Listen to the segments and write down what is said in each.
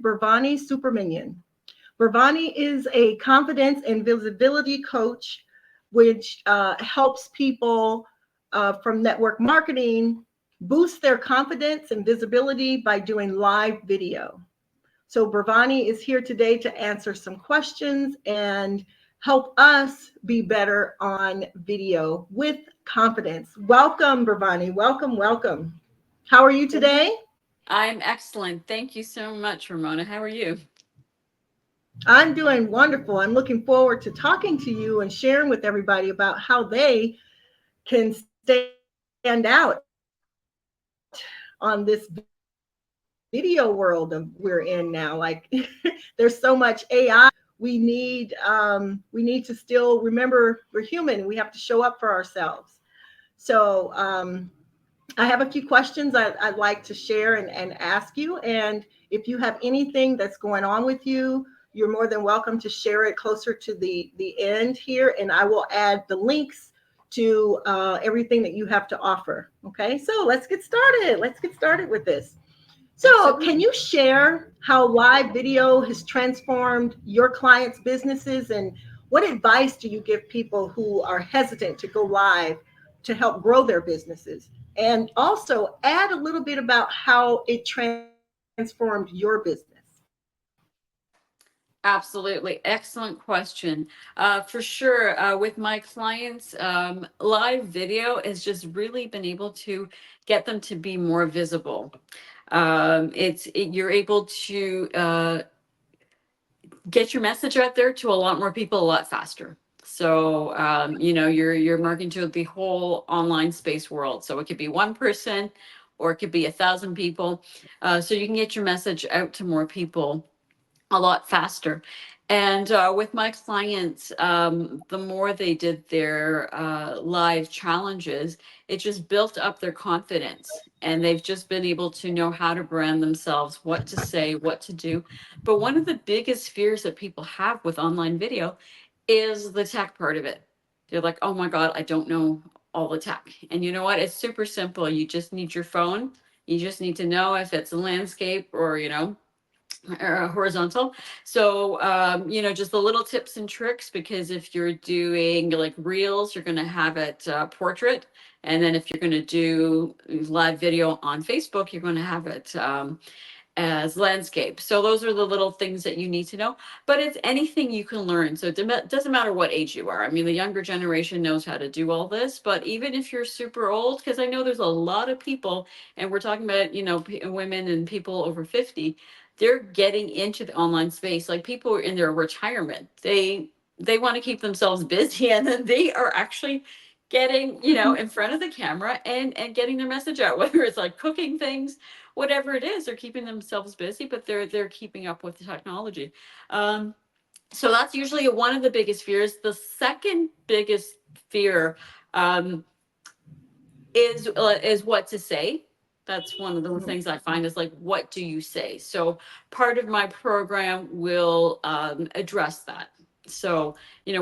Bavani Subramanian. Bavani is a confidence and visibility coach, which helps people from network marketing boost their confidence and visibility by doing live video. So Bavani is here today to answer some questions and help us be better on video with confidence. Welcome, Bavani. Welcome, welcome. How are you today? I'm excellent. Thank you so much, Ramona. How are you? I'm doing wonderful. I'm looking forward to talking to you and sharing with everybody about how they can stand out on this video world of we're in now. Like there's so much AI. We need to still remember we're human. We have to show up for ourselves. So I have a few questions I'd like to share and ask you. And if you have anything that's going on with you, you're more than welcome to share it closer to the end here. And I will add the links to everything that you have to offer. Okay, so let's get started. Let's get started with this. So, can Absolutely. you share how live video has transformed your clients' businesses and what advice do you give people who are hesitant to go live to help grow their businesses? And also add a little bit about how it transformed your business. Absolutely. Excellent question. For sure, with my clients, live video has just really been able to get them to be more visible. You're able to get your message out there to a lot more people a lot faster. So you're marketing to the whole online space world. So it could be one person, or it could be 1,000 people. So you can get your message out to more people a lot faster. And with my clients, the more they did their live challenges, it just built up their confidence. And they've just been able to know how to brand themselves, what to say, what to do. But one of the biggest fears that people have with online video is the tech part of it. They're like, oh my God, I don't know all the tech. And you know what? It's super simple. You just need your phone. You just need to know if it's a landscape or, horizontal. So, just the little tips and tricks, because if you're doing like reels, you're going to have it portrait. And then if you're going to do live video on Facebook, you're going to have it as landscape. So those are the little things that you need to know. But it's anything you can learn. So it doesn't matter what age you are. I mean, the younger generation knows how to do all this. But even if you're super old, because I know there's a lot of people, and we're talking about, women and people over 50, they're getting into the online space. Like people in their retirement, they want to keep themselves busy, and then they are actually getting, in front of the camera and getting their message out, whether it's like cooking things, whatever it is. They're keeping themselves busy, but they're keeping up with the technology. um, so that's usually one of the biggest fears. The second biggest fear um, is what to say. That's one of the Mhm. things I find is like, what do you say? So part of my program will address that. So,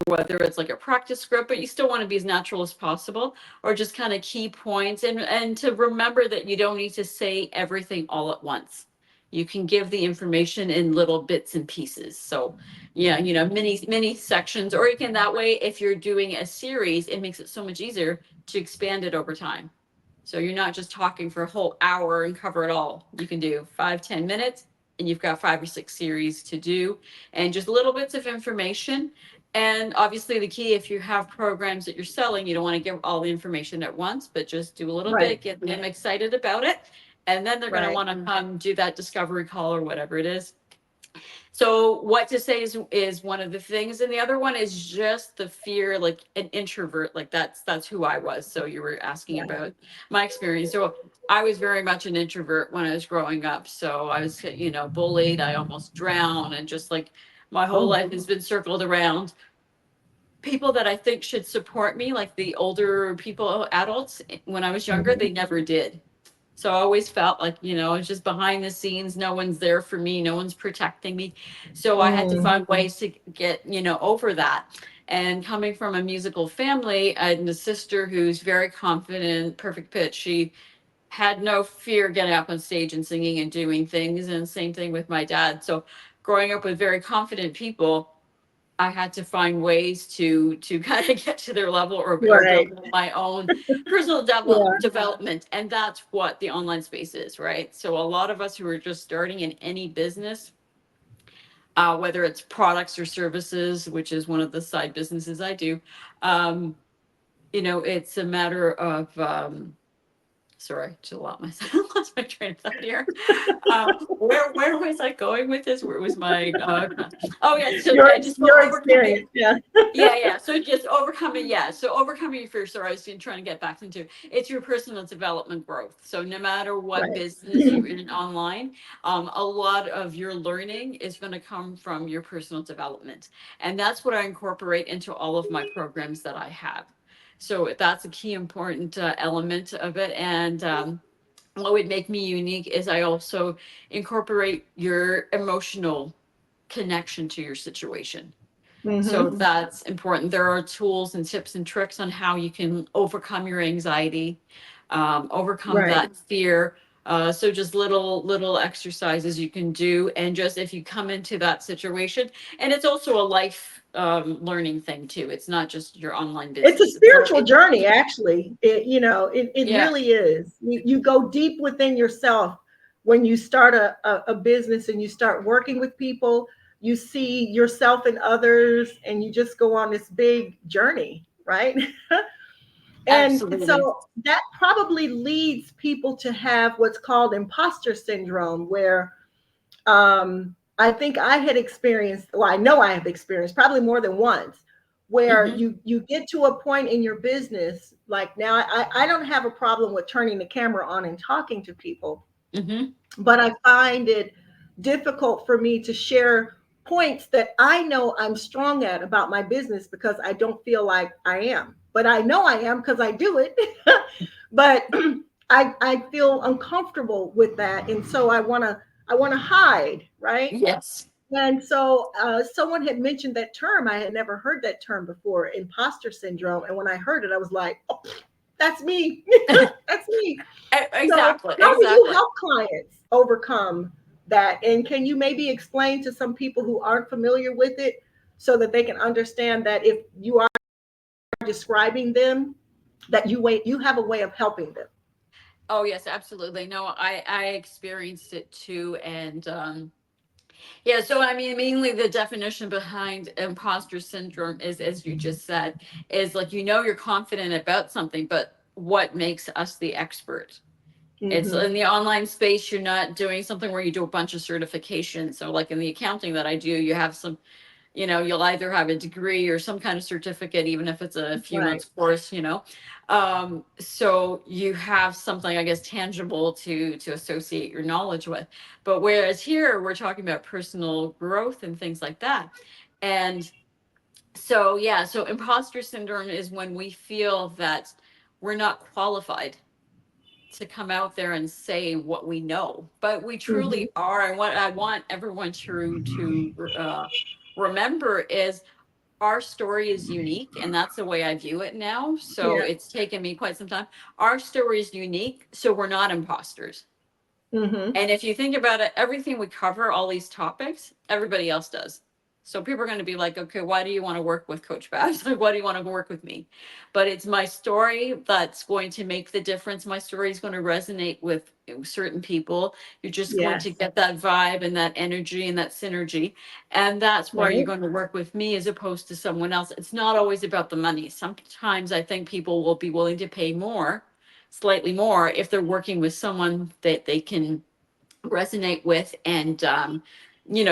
whether it's like a practice script, but you still want to be as natural as possible, or just kind of key points, and to remember that you don't need to say everything all at once. You can give the information in little bits and pieces. So, yeah, mini sections, or you can, that way, if you're doing a series, it makes it so much easier to expand it over time. So you're not just talking for a whole hour and cover it all. You can do 5, 10 minutes, and you've got 5 or 6 series to do, and just little bits of information. And obviously, the key, if you have programs that you're selling, you don't want to give all the information at once, but just do a little Right, bit, get them excited about it. And then they're going to right. want to come do that discovery call or whatever it is. So what to say is one of the things, and the other one is just the fear, like an introvert. Like that's who I was. So you were asking Yeah. about my experience. So I was very much an introvert when I was growing up. So I was, bullied. I almost drowned, and just like my whole Oh. life has been circled around people that I think should support me, like the older people, adults. When I was younger, Mhm. they never did. So I always felt like, it's just behind the scenes. No one's there for me. No one's protecting me. So I had to Mm. find ways to get, over that. And coming from a musical family, I had a sister who's very confident, perfect pitch. had no fear getting up on stage and singing and doing things. And same thing with my dad. So growing up with very confident people, I had to find ways to kind of get to their level, or Right. develop my own personal Yeah. development. And that's what the online space is, right? So a lot of us who are just starting in any business, whether it's products or services, which is one of the side businesses I do, um, it's a matter of sorry, to lot myself lost my train of thought here. Where was I going with this? Where was my oh yeah, so Your yeah, just your overcoming. experience. Yeah. Yeah. So just overcoming, yeah. So overcoming your fear. Sorry, I was trying to get back into it's your personal development growth. So no matter what Right. business you're in online, a lot of your learning is going to come from your personal development, and that's what I incorporate into all of my programs that I have. So that's a key important element of it, and what would make me unique is I also incorporate your emotional connection to your situation. So Hmm. that's important. There are tools and tips and tricks on how you can overcome your anxiety, overcome Right. that fear. So just little exercises you can do, and just if you come into that situation, and it's also a life learning thing too. It's not just your online It's a business. spiritual journey, actually. It Yeah, really is. You go deep within yourself when you start a business and you start working with people. You see yourself and others, and you just go on this big journey, right? And absolutely. so that probably leads people to have what's called imposter syndrome, where I think I had experienced, well, I know I have experienced probably more than once, where Hmm. you get to a point in your business, like now I don't have a problem with turning the camera on and talking to people, Hmm. but I find it difficult for me to share points that I know I'm strong at about my business because I don't feel like I am. But I know I am because I do it. But I feel uncomfortable with that. And so I wanna hide, right? Yes. And so someone had mentioned that term. I had never heard that term before, imposter syndrome. And when I heard it, I was like, oh, that's me. That's me. So, Exactly. how do you Exactly. help clients overcome that? And can you maybe explain to some people who aren't familiar with it so that they can understand that if you are describing them, that you have a way of helping them? Oh yes, absolutely. No, I experienced it too, and yeah. So I mean, mainly the definition behind imposter syndrome is, as you just said, is like you're confident about something, but what makes us the expert? It's Hmm. in the online space. You're not doing something where you do a bunch of certifications. So, like in the accounting that I do, you have some, you'll either have a degree or some kind of certificate, even if it's a few Right. months course. So you have something, I guess, tangible to associate your knowledge with. But whereas here we're talking about personal growth and things like that. And so yeah, so imposter syndrome is when we feel that we're not qualified to come out there and say what we know, but we Hmm. truly are. And what I want everyone to remember is our story is unique, and that's the way I view it now. So Yeah. it's taken me quite some time. Our story is unique, so we're not imposters. Hmm. And if you think about it, everything we cover, all these topics, everybody else does. So people are going to be like, okay, why do you want to work with Coach Babs? Like, why do you want to work with me? But it's my story that's going to make the difference. My story is going to resonate with certain people. You're just going to Yes. get that vibe and that energy and that synergy. And that's why you're Right. going to work with me as opposed to someone else. It's not always about the money. Sometimes I think people will be willing to pay more, slightly more, if they're working with someone that they can resonate with, and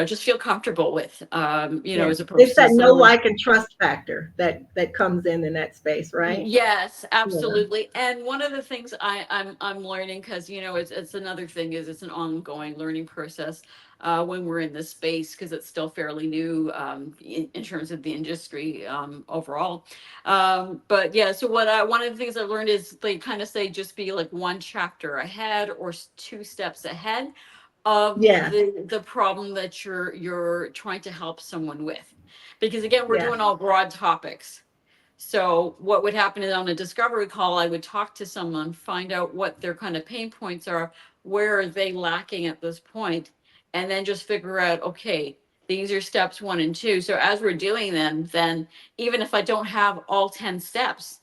just feel comfortable with, Yes. as It's opposed to that no someone. like and trust factor that comes in that space, right? Yes, Yeah. absolutely. And one of the things I'm learning, because it's another thing, is it's an ongoing learning process when we're in this space, because it's still fairly new, in terms of the industry, overall. But yeah, so one of the things I've learned is they kind of say just be like one chapter ahead or two steps ahead of Yes. the problem that you're trying to help someone with, because again, we're Yes. doing all broad topics. So what would happen is on a discovery call, I would talk to someone, find out what their kind of pain points are, where are they lacking at this point, and then just figure out, okay, these are steps 1 and 2. So as we're doing them, then even if I don't have all 10 steps,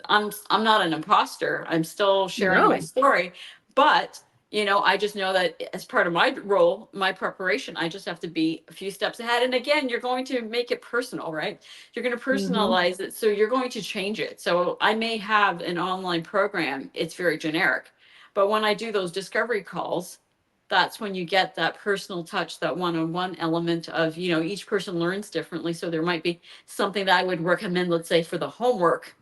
I'm not an imposter. I'm still sharing my No. story, but I just know that as part of my role, my preparation, I just have to be a few steps ahead. And again, you're going to make it personal, right? You're going to Hmm. personalize it, so you're going to change it. So I may have an online program, it's very generic, but when I do those discovery calls, that's when you get that personal touch, that one-on-one element of, each person learns differently. So there might be something that I would recommend, let's say for the homework.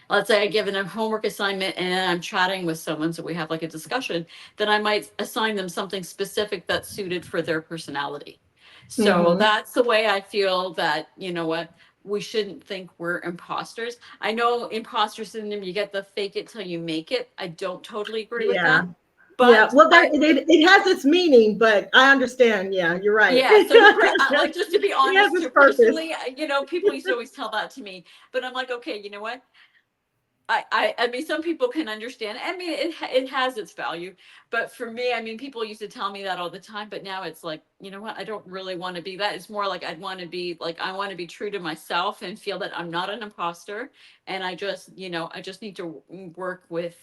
Let's say I give them a homework assignment and I'm chatting with someone, so we have like a discussion, then I might assign them something specific that's suited for their personality. So Hmm. that's the way I feel that, what, we shouldn't think we're imposters. I know imposter syndrome, you get the fake it till you make it. I don't totally agree with Yeah. that. Yeah. But Well, I it has its meaning, but I understand. Yeah, you're right. Yeah, so like, It just to be has honest, its too, purpose. personally, people used to always tell that to me, but I'm like, okay, you know what? I mean, some people can understand. I mean, it has its value, but for me, I mean, people used to tell me that all the time, but now it's like, you know what? I don't really want to be that. It's more like I want to be true to myself and feel that I'm not an imposter, and I just need to work with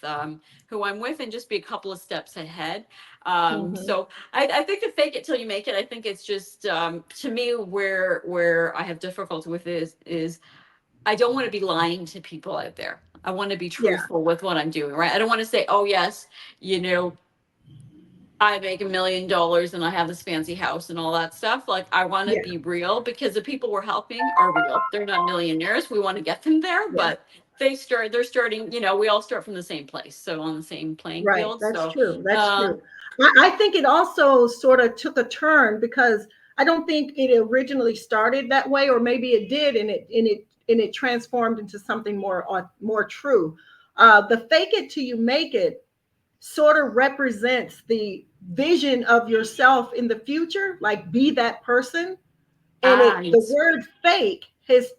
who I'm with and just be a couple of steps ahead. Hmm. So I think the fake it till you make it. I think it's just to me where I have difficulty with is I don't want to be lying to people out there. I want to be Yeah. truthful with what I'm doing, right? I don't want to say, oh, yes, you know, I make $1 million and I have this fancy house and all that stuff. Like, I want to Yeah. be real because the people we're helping are real. They're not millionaires. We want to get them there, Yeah. but they're starting, we all start from the same place. So on the same playing Right. field. That's So, true. That's uh, true. I think it also sort of took a turn because I don't think it originally started that way, or maybe it did, and it transformed into something more true. The fake it till you make it sort of represents the vision of yourself in the future, like be that person. And the yes. word fake has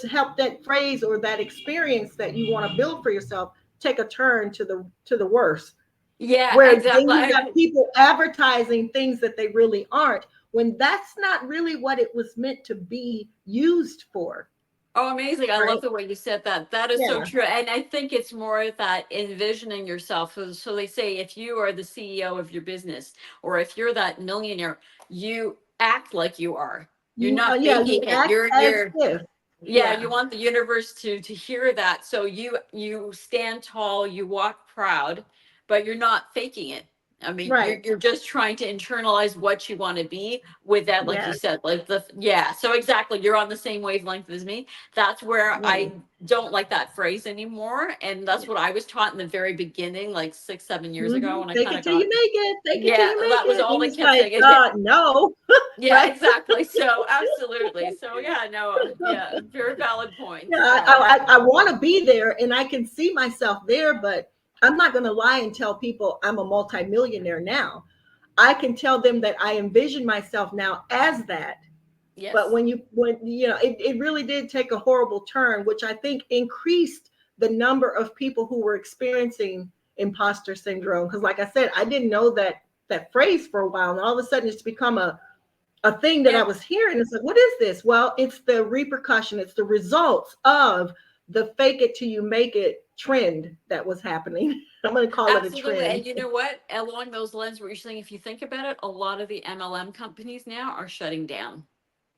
helped that phrase or that experience that you want to build for yourself take a turn to the worse, Yeah, where then exactly. you got people advertising things that they really aren't, when that's not really what it was meant to be used for. Oh, amazing. I love Right. the way you said that. That is so Yeah. true. And I think it's more that envisioning yourself. So they say if you are the CEO of your business or if you're that millionaire, you act like you are. You're not Yeah, you faking it. act as if. Yeah, Yeah. you want the universe to hear that. So you stand tall, you walk proud, but you're not faking it. I mean, you're Right. you're just trying to internalize what you want to be with that, like you Yes. said, like yeah. So exactly, you're on the same wavelength as me. That's where Right. I don't like that phrase anymore, and that's what I was taught in the very beginning, like 6, 7 years ago, when I Take kind it of till you got, make it. Take it till yeah, you make that was it. all And they it's kept like, saying. Yeah, no. yeah, Right. exactly. So absolutely. So yeah, no, yeah, very valid point. Yeah, So I want to be there and I can see myself there, but I'm not going to lie and tell people I'm a multimillionaire now. I can tell them that I envision myself now as that. But yes. when it really did take a horrible turn, which I think increased the number of people who were experiencing imposter syndrome. Because like I said, I didn't know that phrase for a while, and all of a sudden it's become a thing that I Yeah, was hearing. It's like, what is this? Well, it's the repercussion, it's the results of the fake it till you make it trend that was happening. I'm going to call it a absolutely. trend. And you know what? Along those lines, what you're saying, if you think about it, a lot of the MLM companies now are shutting down.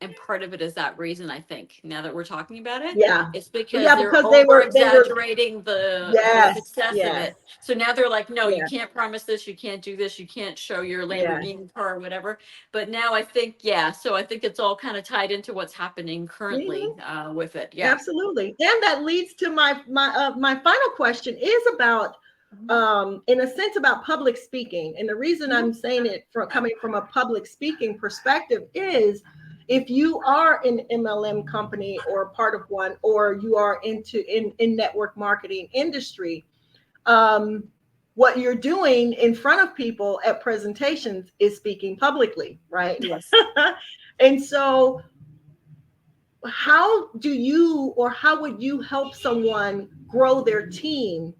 And part of it is that reason, I think, now that we're talking about it, Yeah. it's because Yeah, they're because over they were, exaggerating the yes, success of yes, it. So now they're like, no, you yes, can't promise this, you can't do this, you can't show your yes. Lamborghini car or whatever. But now I think, yeah, so I think it's all kind of tied into what's happening currently Mhm. with it. Yeah. Absolutely. And that leads to my final question is about Mhm. in a sense about public speaking. And the reason Mhm. I'm saying it from coming from a public speaking perspective is if you are an MLM company or part of one, or you are in network marketing industry, um, what you're doing in front of people at presentations is speaking publicly, right? Yes. And so how do you, or how would you help someone grow their team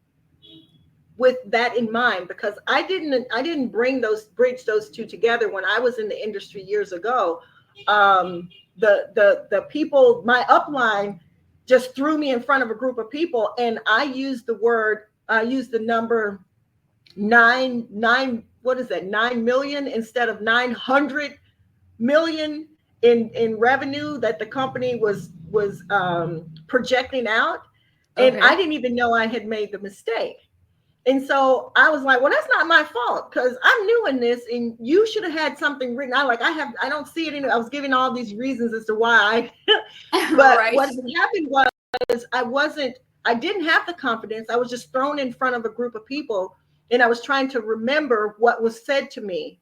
with that in mind? Because I didn't bridge those two together when I was in the industry years ago. The people, my upline, just threw me in front of a group of people, and I used the number nine, what is that, 9 million instead of 900 million in revenue that the company was projecting out, and I Okay. didn't even know I had made the mistake. And so I was like, well, that's not my fault because I'm new in this, and you should have had something written. I don't see it in. I was giving all these reasons as to why, but Right. what happened was I didn't have the confidence. I was just thrown in front of a group of people, and I was trying to remember what was said to me.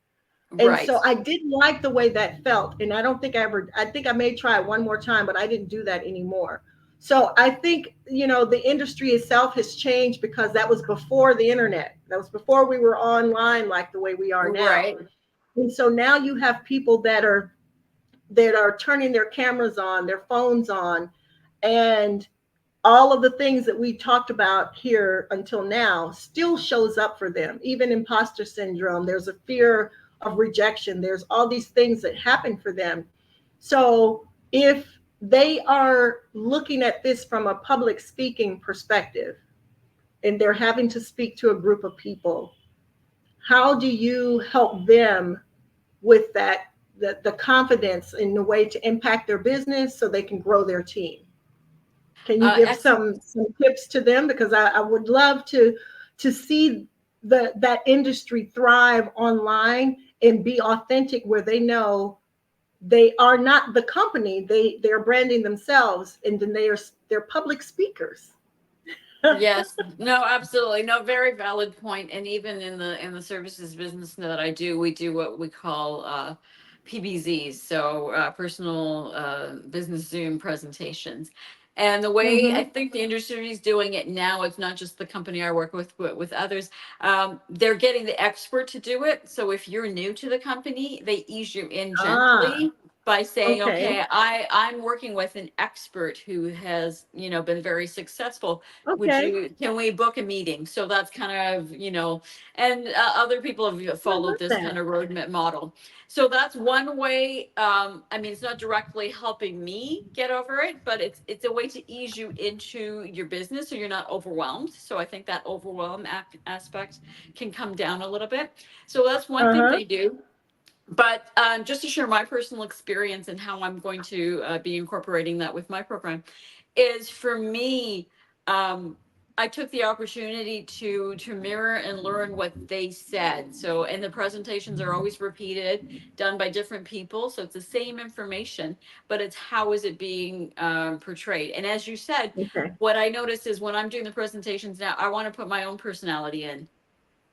And Right. so I didn't like the way that felt. And I don't think I think I may try it one more time, but I didn't do that anymore. So I think, the industry itself has changed because that was before the internet. That was before we were online like the way we are now. Right. And so now you have people that are turning their cameras on, their phones on, and all of the things that we talked about here until now still shows up for them. Even imposter syndrome, there's a fear of rejection, there's all these things that happen for them. So if they are looking at this from a public speaking perspective and they're having to speak to a group of people, how do you help them with that, the confidence in the way to impact their business so they can grow their team? Can you give Excellent. some tips to them? Because I would love to see that industry thrive online and be authentic, where they know they are not the company, they're branding themselves, and then they're public speakers. Yes, no, absolutely. No, very valid point. And even in the services business that I do, we do what we call PBZs, so personal business Zoom presentations. And the way I Mm-hmm. think the industry is doing it now, it's not just the company I work with, but with others. They're getting the expert to do it. So if you're new to the company, they ease you in Ah, gently by saying, okay, okay, I'm working with an expert who has, been very successful. Would okay. you, can we book a meeting? So that's kind of, and other people have I followed love this kind that. of roadmap model. So that's one way. I mean, it's not directly helping me get over it, but it's a way to ease you into your business so you're not overwhelmed. So I think that overwhelm aspect can come down a little bit. So that's one thing Uh-huh. they do. But just to share my personal experience and how I'm going to be incorporating that with my program, is for me, um, I took the opportunity to mirror and learn what they said. So, and the presentations are always repeated, done by different people. So it's the same information, but it's how is it being portrayed. And as you said, Okay. what I noticed is when I'm doing the presentations now, I want to put my own personality in.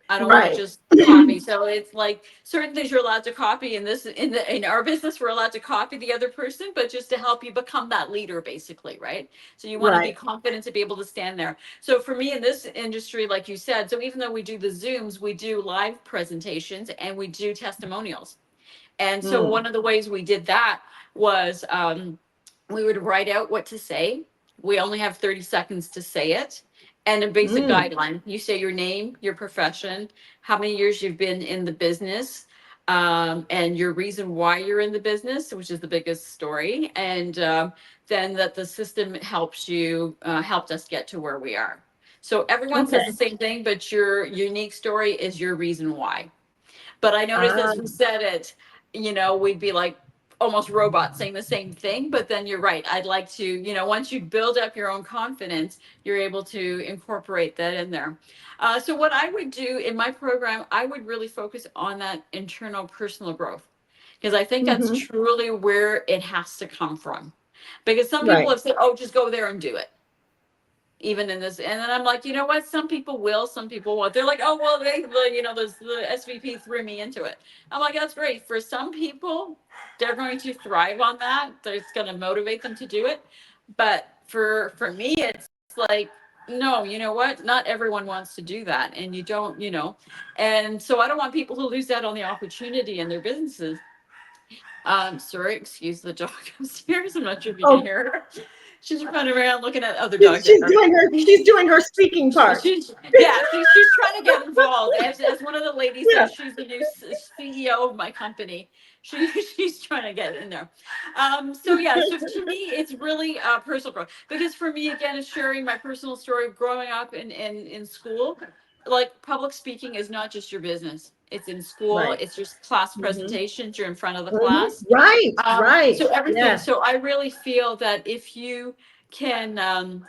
I don't want to Right. just copy. So it's like certain things you're allowed to copy in this in our business, we're allowed to copy the other person, but just to help you become that leader, basically, right? So you want to be Right. confident to be able to stand there. So for me in this industry, like you said, so even though we do the Zooms, we do live presentations and we do testimonials. And so Mm. one of the ways we did that was we would write out what to say. We only have 30 seconds to say it. And a basic Mm. guideline. You say your name, your profession, how many years you've been in the business, and your reason why you're in the business, which is the biggest story. And then that the system helps you, helped us get to where we are. So everyone says the Okay. same thing, but your unique story is your reason why. But I noticed Ah, as we said it, we'd be like almost robots saying the same thing. But then you're right. I'd like to, once you build up your own confidence, you're able to incorporate that in there. So what I would do in my program, I would really focus on that internal personal growth because I think that's mm-hmm. truly where it has to come from. Because some people Right. have said, oh, just go there and do it even in this. And then I'm like, you know what? Some people will, some people won't. They're like, oh, well, the SVP threw me into it. I'm like, that's great. For some people, they're going to thrive on that. It's going to motivate them to do it. But for me, it's like, no, you know what? Not everyone wants to do that. And you don't. And so I don't want people to lose out on the opportunity in their businesses Sorry, excuse the dog upstairs. I'm not sure if you can Oh, hear her. She's running around looking at other dogs. she's doing her speaking part. Yeah, she's trying to get involved. As one of the ladies Yeah. said, she's the new CEO of my company. She's trying to get in there. So yeah, so to me, it's really personal growth, because for me, again, it's sharing my personal story of growing up in school. Like, public speaking is not just your business. It's in school. Right. It's just class Hmm. presentations. You're in front of the Hmm. class. Right. Right. So everything. Yes. So I really feel that if you can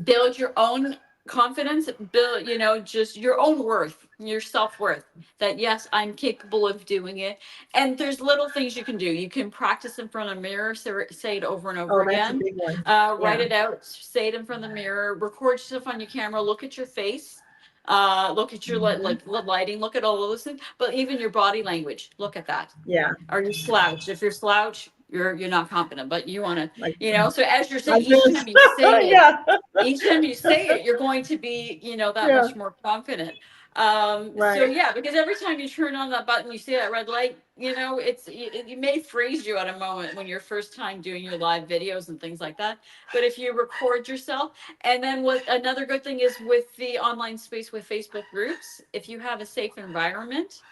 build your own confidence, build, just your own worth, your self-worth, that yes, I'm capable of doing it. And there's little things you can do. You can practice in front of a mirror, say it over and over Oh, that's a again. big one. Write Yeah. it out, say it in front of the mirror, record yourself on your camera, look at your face, look at your Hmm. lighting, look at all of those things, but even your body language, look at that. Yeah. Are you slouched? If you're slouched, you're not confident, but you want to, Like, so as you're saying, like each this. time you say it, Yeah. you're going to be, that Yeah. much more confident. So Right. yeah, because every time you turn on that button, you see that red light, it may freeze you at a moment when you're first time doing your live videos and things like that. But if you record yourself, and then what another good thing is with the online space with Facebook groups, if you have a safe environment,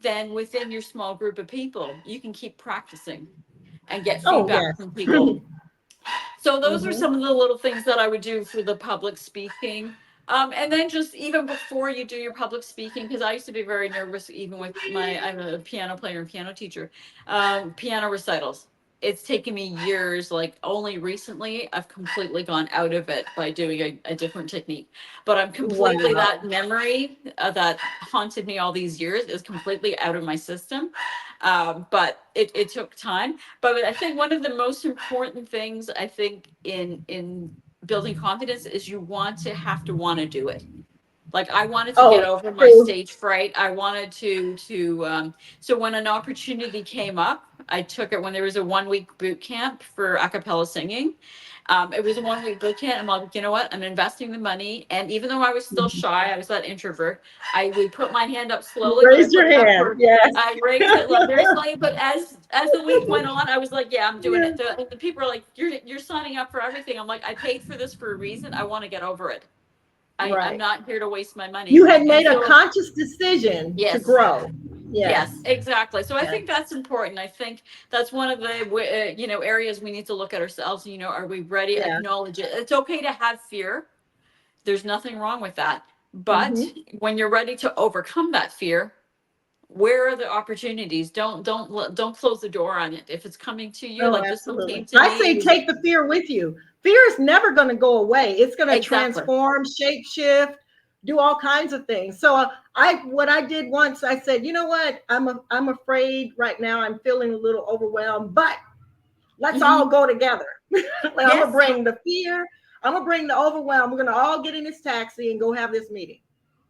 then within your small group of people, you can keep practicing and get Oh, feedback yes. from people. So those are Hmm. some of the little things that I would do for the public speaking. And then just even before you do your public speaking, because I used to be very nervous, even with I'm a piano player and piano teacher, piano recitals. It's taken me years, like only recently, I've completely gone out of it by doing a different technique. But I'm completely, Wow. that memory that haunted me all these years is completely out of my system. But it took time. But I think one of the most important things, I think, in building confidence is you have to want to do it. Like, I wanted to get Oh, over my true. stage fright. I wanted so when an opportunity came up, I took it when there was a 1 week boot camp for a cappella singing. It was a 1 week boot camp. I'm like, you know what? I'm investing the money. And even though I was still shy, I was that introvert. I would put my hand up You slowly, but I raised put your it up hand. for, Yes. I raised it like very slowly. But as the week went on, I was like, yeah, I'm doing Yeah. it. The people are like, you're signing up for everything. I'm like, I paid for this for a reason. I want to get over it. I'm Right. not here to waste my money. You had And made a so, conscious decision to yes, grow. yes, Yes. exactly. So I Yes. think that's important. I think that's one of the, areas we need to look at ourselves. Are we ready? Yeah. Acknowledge it. It's okay to have fear. There's nothing wrong with that. But Hmm. when you're ready to overcome that fear, where are the opportunities? Don't close the door on it. If it's coming to you, Oh, like this one came absolutely. to I me, it say was take the fear with you. Fear is never going to go away. It's going to exactly. transform, shape shift, do all kinds of things. So what I did once, I said, you know what? I'm afraid right now. I'm feeling a little overwhelmed, but let's all Hmm. go together. Like, I'm gonna Yes. bring the fear. I'm gonna bring the overwhelm. We're gonna all get in this taxi and go have this meeting.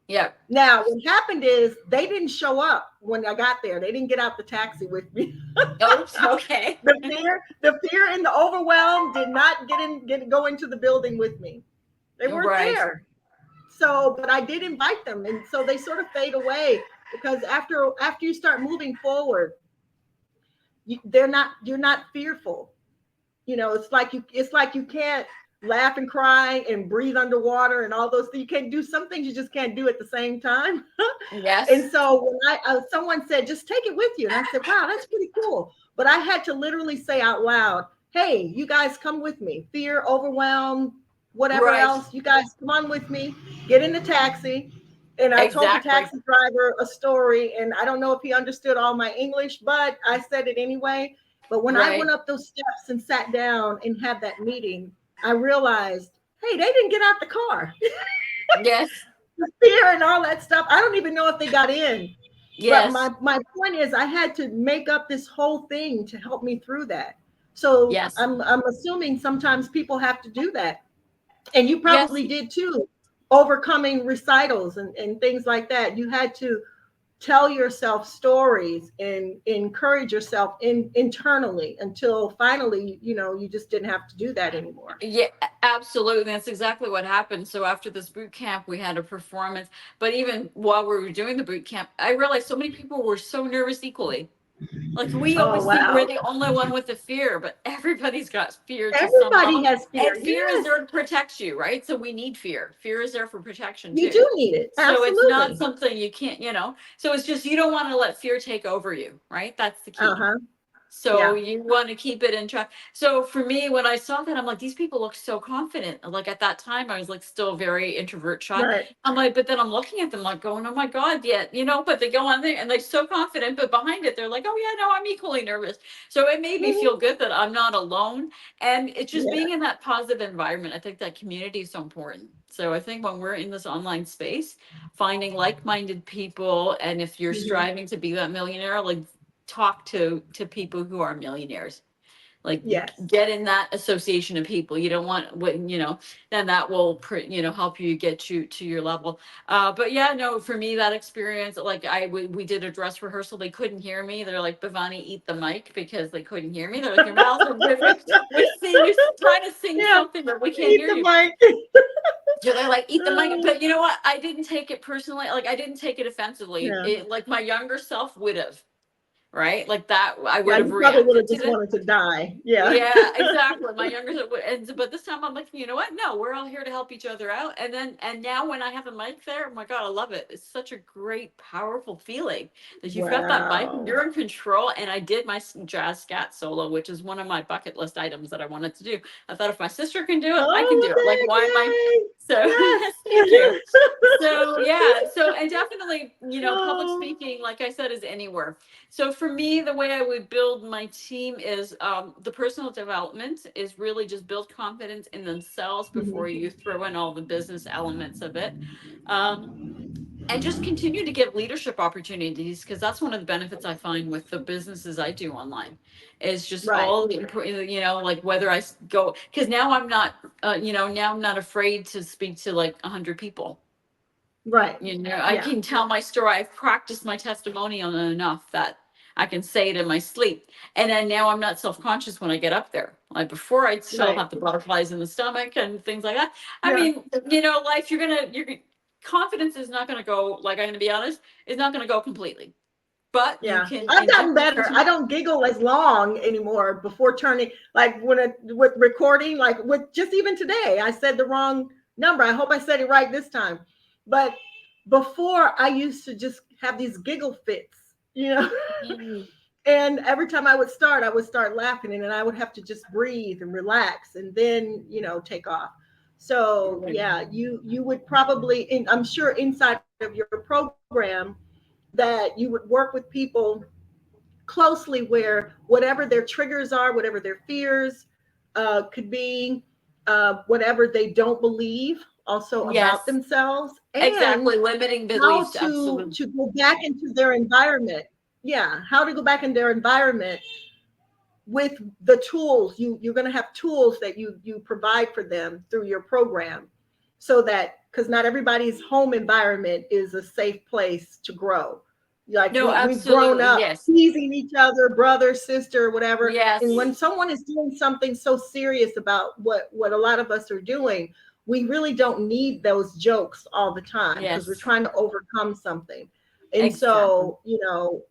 Yeah. Now, what happened is they didn't show up when I got there. They didn't get out the taxi with me. Oops. Okay. The fear and the overwhelm did not go into the building with me. They weren't Right. there. So, but I did invite them, and so they sort of fade away because after you start moving forward, you're not fearful. It's like you can't laugh and cry and breathe underwater and all those things. You can't do some things, you just can't do at the same time. Yes. And so when someone said, just take it with you. And I said, wow, that's pretty cool. But I had to literally say out loud, hey, you guys come with me. Fear, overwhelm, whatever Right. else, you guys come on with me. Get in the taxi. And I told the Exactly. taxi driver a story. And I don't know if he understood all my English, but I said it anyway. But when I Right. went up those steps and sat down and had that meeting, I realized, hey, they didn't get out the car. Yes. The fear and all that stuff. I don't even know if they got in. But my, Yes. my point is, I had to make up this whole thing to help me through that. So Yes. I'm assuming sometimes people have to do that. And you Yes. probably did too, overcoming recitals and things like that. You had to tell yourself stories and encourage yourself internally until finally, you just didn't have to do that anymore. Yeah, absolutely. That's exactly what happened. So after this boot camp, we had a performance. But even while we were doing the boot camp, I realized so many people were so nervous equally. Like we Oh, always think we're wow. the only one with the fear, but everybody's got fear to some Everybody level. has fear. And fear is Yes, there to protect you, right? So we need fear. Fear is there for protection you too. do need it. So it's not Absolutely. something you can't, so it's just you don't want to let fear take over you, right? That's the key. Uh-huh. So Yeah. you want to keep it in track. So for me, when I saw that, I'm like, these people look so confident. Like at that time, I was like still very introvert shy. Right. I'm like, but then I'm looking at them like going, oh my God, yet, but they go on there and they're so confident, but behind it, they're like, oh yeah, no, I'm equally nervous. So it made me Mhm. feel good that I'm not alone. And it's just Yeah. being in that positive environment. I think that community is so important. So I think when we're in this online space, finding like-minded people, and if you're Mhm. striving to be that millionaire, like talk to people who are millionaires, like Yes. get in that association of people. You don't want what then that will help you get you to your level. But yeah, no, for me that experience, like we did a dress rehearsal, they couldn't hear me, they're like, Bavani, eat the mic, because they couldn't hear me. They're like, your mouth's so different, we sing, you're trying to sing Yeah. something but we can't Eat hear the you. mic. So they're like, eat the mic. But you know what, I didn't take it personally, like I didn't take it offensively. Yeah. Like my younger self would have, right? Like that, I Yeah. would have You probably would reacted have to just it. wanted to die. Yeah. Yeah, exactly. My younger self, but this time I'm like, you know what? No, we're all here to help each other out. And now when I have a mic there, oh my God, I love it. It's such a great, powerful feeling that you've got that mic and Wow. you're in control. And I did my jazz scat solo, which is one of my bucket list items that I wanted to do. I thought if my sister can do it, I can do it. Like, Oh, why am I? Meg, So yay. yes, thank you. Yes. So yeah, so and definitely, public Oh. speaking, like I said, is anywhere. So for me, the way I would build my team is the personal development is really just build confidence in themselves before Mhm. you throw in all the business elements of it. Um, and just continue to give leadership opportunities, because that's one of the benefits I find with the businesses I do online is just Right. all the like whether go, because now I'm not now I'm not afraid to speak to like 100 people. Right. I Yeah. can tell my story. I've practiced my testimonial enough that I can say it in my sleep. And then now I'm not self-conscious when I get up there. Like before, I'd still Right. have the butterflies in the stomach and things like that. I Yeah. mean, life, confidence is not gonna go, like I'm gonna be honest, is not gonna go completely. But you Yeah, can I've gotten definitely better. I continue. don't giggle as long anymore before turning, like with recording, like with just even today, I said the wrong number. I hope I said it right this time. But before, I used to just have these giggle fits, you know. Mhm. And every time I would start laughing, and then I would have to just breathe and relax, and then take off. So yeah, you would probably, and I'm sure inside of your program that you would work with people closely where whatever their triggers are, whatever their fears could be, whatever they don't believe also about Yes, themselves, and exactly. Limiting how beliefs, to absolutely. to go back into their environment. Yeah, how to go back in their environment with the tools. You're going to have tools that you provide for them through your program, so that, because not everybody's home environment is a safe place to grow. Like No, we've grown absolutely. up Yes. teasing each other, brother, sister, whatever. And Yes. when someone is doing something so serious about what a lot of us are doing, we really don't need those jokes all the time, because we're Yes. trying to overcome something. And Exactly. so,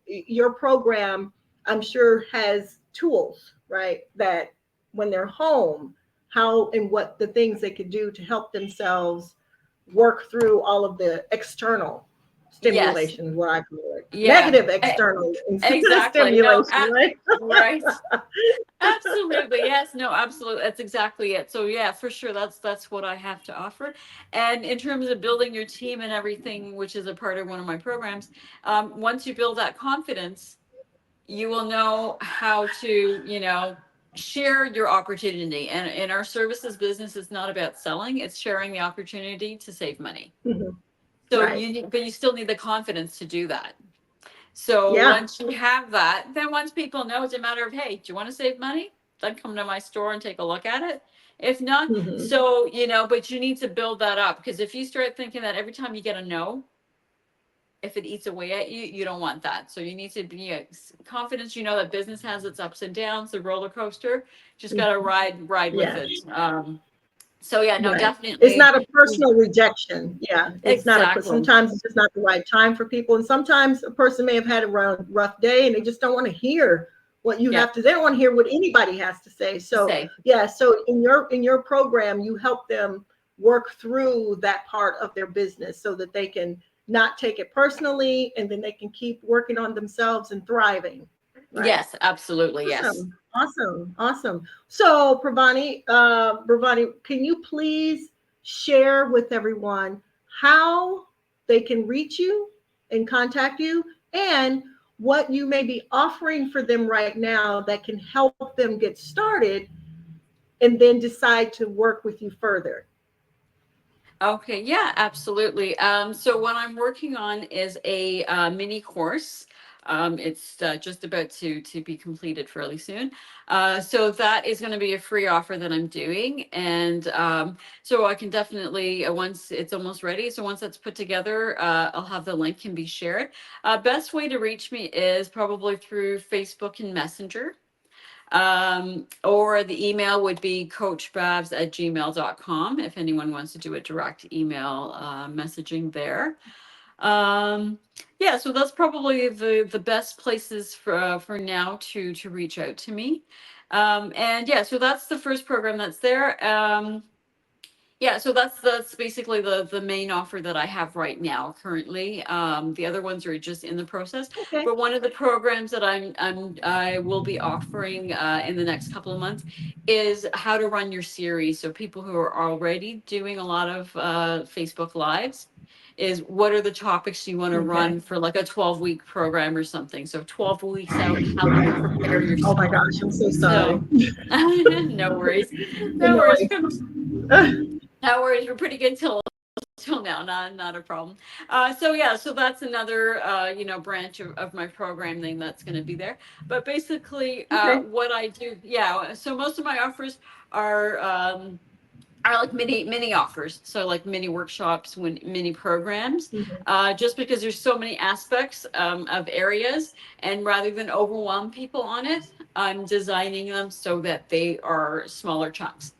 your program, I'm sure, has tools, right? That when they're home, how and what the things they could do to help themselves work through all of the external Yes. stimulation, what I call it. Yeah. Negative external Exactly. No, stimulation, right? right. Absolutely. Yes. No, absolutely. That's exactly it. So yeah, for sure. That's what I have to offer. And in terms of building your team and everything, which is a part of one of my programs, once you build that confidence, you will know how to, share your opportunity. And in our services business, it's not about selling, it's sharing the opportunity to save money. Mhm. So Right. but you still need the confidence to do that. So Yeah. once you have that, then once people know, it's a matter of, hey, do you want to save money? Then come to my store and take a look at it. If not, Mhm. so, but you need to build that up, because if you start thinking that every time you get a no, if it eats away at you, you don't want that. So you need to be confident. You know that business has its ups and downs, the roller coaster. Just got to ride with Yeah. it. So yeah, no, Right. It's definitely. not a personal rejection. Yeah. It's not Exactly. sometimes it's just not the right time for people. And sometimes a person may have had a rough day and they just don't want to hear what you Yeah. have to, they don't want to hear what anybody has to say. So Say. yeah, so in your program, you help them work through that part of their business so that they can not take it personally and then they can keep working on themselves and thriving. Right. Yes, absolutely. Yes. Awesome. Awesome. Awesome. So, Bravani, can you please share with everyone how they can reach you and contact you and what you may be offering for them right now that can help them get started and then decide to work with you further? Okay, yeah, absolutely. So what I'm working on is a mini course. It's just about to be completed fairly soon. So that is going to be a free offer that I'm doing, and so I can definitely once it's almost ready. So once that's put together, I'll have the link can be shared. Best way to reach me is probably through Facebook and Messenger. Or the email would be coachbabs@gmail.com if anyone wants to do a direct email messaging there. Yeah, so that's probably the best places for now to reach out to me. And yeah, so that's the first program that's there. Yeah, so that's basically the main offer that I have right now currently. The other ones are just in the process. Okay. But one of the programs that I will be offering in the next couple of months is how to run your series. So people who are already doing a lot of Facebook Lives, is what are the topics you want to Okay. run for like a 12-week program or something. So 12 weeks out, how do you prepare Oh my yourself? gosh, I'm so sorry. So no worries, no worries. No worries, we're pretty good till now, not a problem. So yeah, so that's another branch of my programming that's going to be there. But basically, Okay. what I do, yeah. So most of my offers are like mini offers. So like mini workshops, when mini programs. Mhm. Just because there's so many aspects of areas, and rather than overwhelm people on it, I'm designing them so that they are smaller chunks.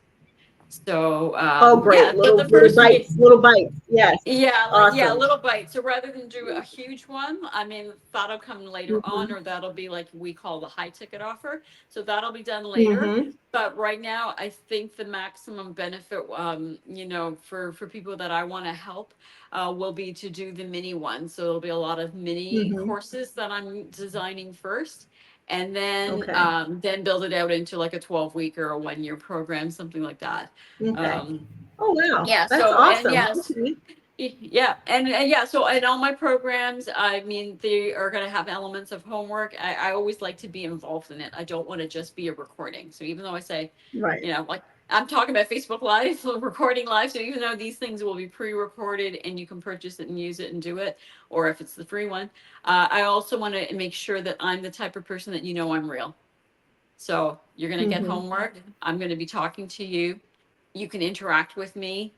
So Oh, great. yeah, the Little first week, bites, little bites. Yes. yeah, a Awesome. little bite. So rather than do a huge one, I mean, that'll come later on, Mm-hmm. or that'll be like we call the high ticket offer. So that'll be done later. Mm-hmm. But right now, I think the maximum benefit, for people that I want to help, will be to do the mini ones. So there'll be a lot of mini Mm-hmm. courses that I'm designing first, and Okay. then build it out into like a 12-week or a 1 year program, something like that. Okay. Um, Oh, wow. yeah. That's So and awesome. yes, Okay. yeah, and yeah, so in all my programs, I mean, they are going to have elements of homework. I always like to be involved in it. I don't want to just be a recording. So even though I say, Right. like I'm talking about Facebook Live, recording live. So even though these things will be pre-recorded and you can purchase it and use it and do it, or if it's the free one, I also want to make sure that I'm the type of person that I'm real. So you're going to get Mm-hmm. homework. I'm going to be talking to you. You can interact with me,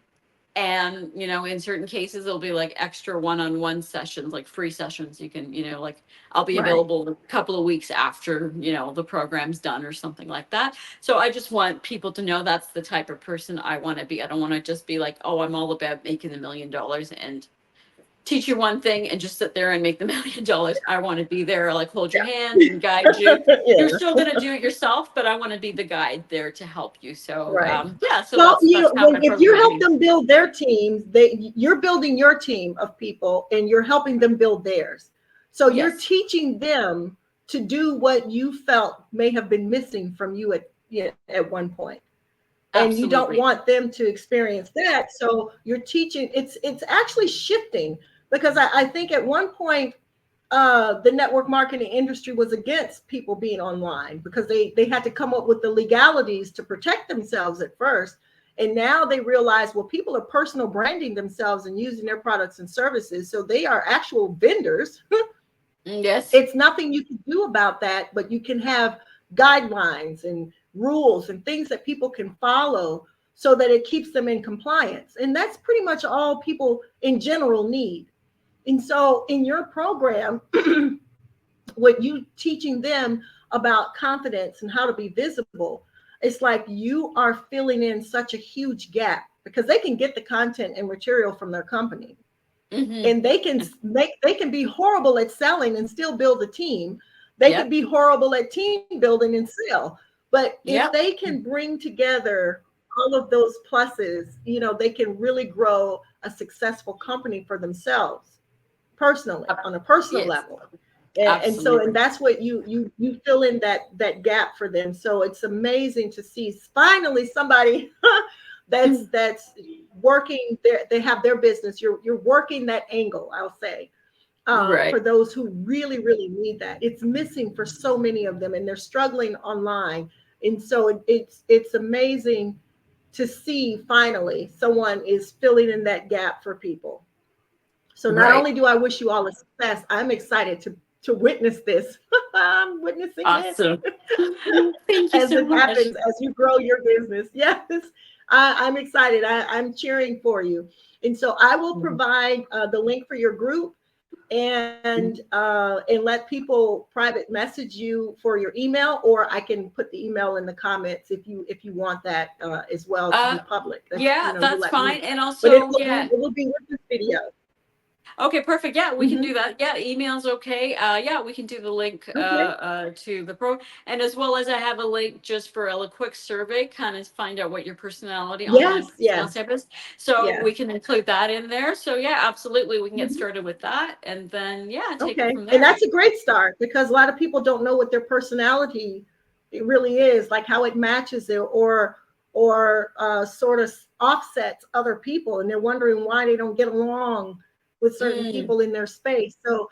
and in certain cases there'll be like extra one-on-one sessions, like free sessions. You can like I'll be Right. available a couple of weeks after the program's done or something like that. So I just want people to know that's the type of person I want to be. I don't want to just be like, oh, I'm all about making $1 million and teach you one thing and just sit there and make the $1 million. I want to be there, like hold your hand and guide you. You're Yeah. still going to do it yourself, but I want to be the guide there to help you. So Right. yeah, so Well, that's how my if program you will help be. them build their teams, you're building your team of people and you're helping them build theirs. So you're Yes. teaching them to do what you felt may have been missing from you at one point. And you don't Absolutely. want them to experience that. So you're teaching, it's actually shifting because I think at one point the network marketing industry was against people being online because they had to come up with the legalities to protect themselves at first. And now they realize, well, people are personal branding themselves and using their products and services. So they are actual vendors. Yes. It's nothing you can do about that, but you can have guidelines and rules and things that people can follow so that it keeps them in compliance. And that's pretty much all people in general need. And so in your program, what you teaching them about confidence and how to be visible, it's like you are filling in such a huge gap because they can get the content and material from their company. Mm-hmm. And they can be horrible at selling and still build a team. They could Yep. be horrible at team building and sell. But if Yep. they can bring together all of those pluses, you know, they can really grow a successful company for themselves personally, on a personal Yes. level. And Absolutely. that's what you fill in that gap for them. So it's amazing to see finally somebody that's working there. They have their business. You're working that angle, I'll say, for Right. those who really really need that. It's missing for so many of them, and they're struggling online. And so it's amazing to see finally someone is filling in that gap for people. So not Right. only do I wish you all a success, I'm excited to witness this. I'm witnessing this Awesome. Thank you as so it much. happens, as you grow your business. Yes, I'm excited. I'm cheering for you. And so I will provide the link for your group, and let people private message you for your email, or I can put the email in the comments if you want that as well to be Uh, public. That's, you yeah, know, you that's let me fine. know. And But also, yeah. it will be with this video. Okay, perfect. Yeah, we can do Hmm. that. Yeah, email's okay. Yeah, we can do the link Okay. to the pro, and as well as I have a link just for a quick survey, kind of find out what your personality, online Yes. personality Yes. type is. So Yes. we can include that in there. So yeah, absolutely, we can get Mhm. started with that, and then yeah, take it Okay. from And there. that's a great start because a lot of people don't know what their personality it really is, like how it matches it, or sort of offsets other people, and they're wondering why they don't get along with certain Mm, people in their space. So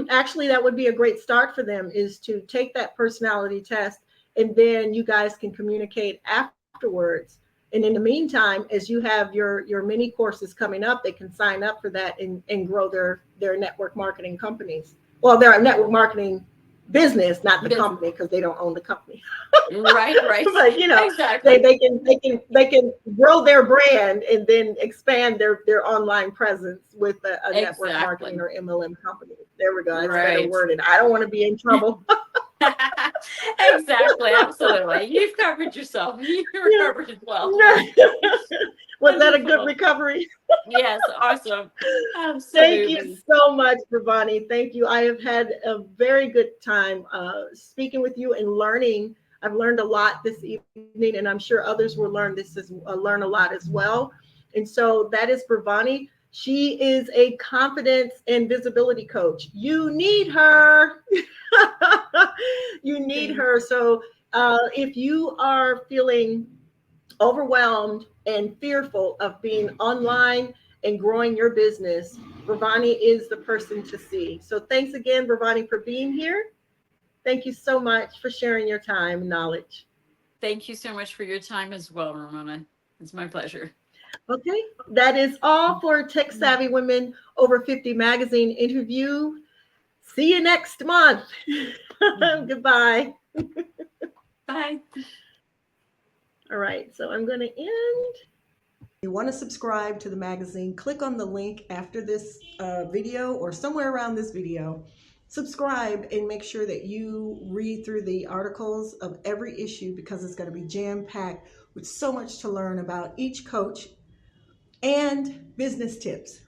actually that would be a great start for them, is to take that personality test, and then you guys can communicate afterwards. And in the meantime, as you have your mini courses coming up, they can sign up for that and grow their network marketing companies. Well, their network marketing business, not the business. company, because they don't own the company. Right, right, But you know, exactly, they can grow their brand and then expand their online presence with a network marketing exactly, or MLM company. There we go. That's better right. worded. I don't want to be in trouble. Exactly, absolutely. You've covered yourself. You Yeah. recovered as well. Was that a good Wonderful. recovery? Yes, awesome. Thank you Absolutely. so much, Bavani. Thank you. I have had a very good time speaking with you and learning. I've learned a lot this evening, and I'm sure others will learn a lot as well. And so that is Bavani. She is a confidence and visibility coach. You need her. You need Thank her. So if you are feeling overwhelmed and fearful of being online and growing your business, Bravani is the person to see. So thanks again, Bravani, for being here. Thank you so much for sharing your time and knowledge. thank you so much for your time as well, Ramona. It's my pleasure. Okay, that is all for Tech Savvy Women Over 50 magazine interview. See you next month. Goodbye. Bye. All right, so I'm going to end. If you want to subscribe to the magazine, click on the link after this video or somewhere around this video. Subscribe and make sure that you read through the articles of every issue, because it's going to be jam-packed with so much to learn about each coach and business tips.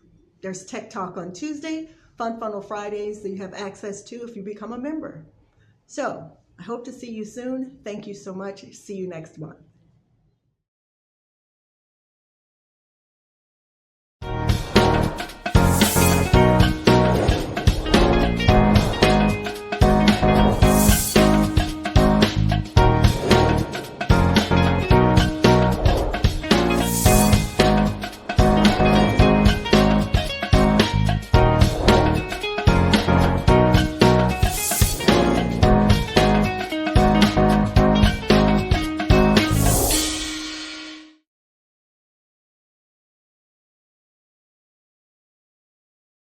There's Tech Talk on Tuesday, Fun Funnel Fridays that you have access to if you become a member. So I hope to see you soon. Thank you so much. See you next month.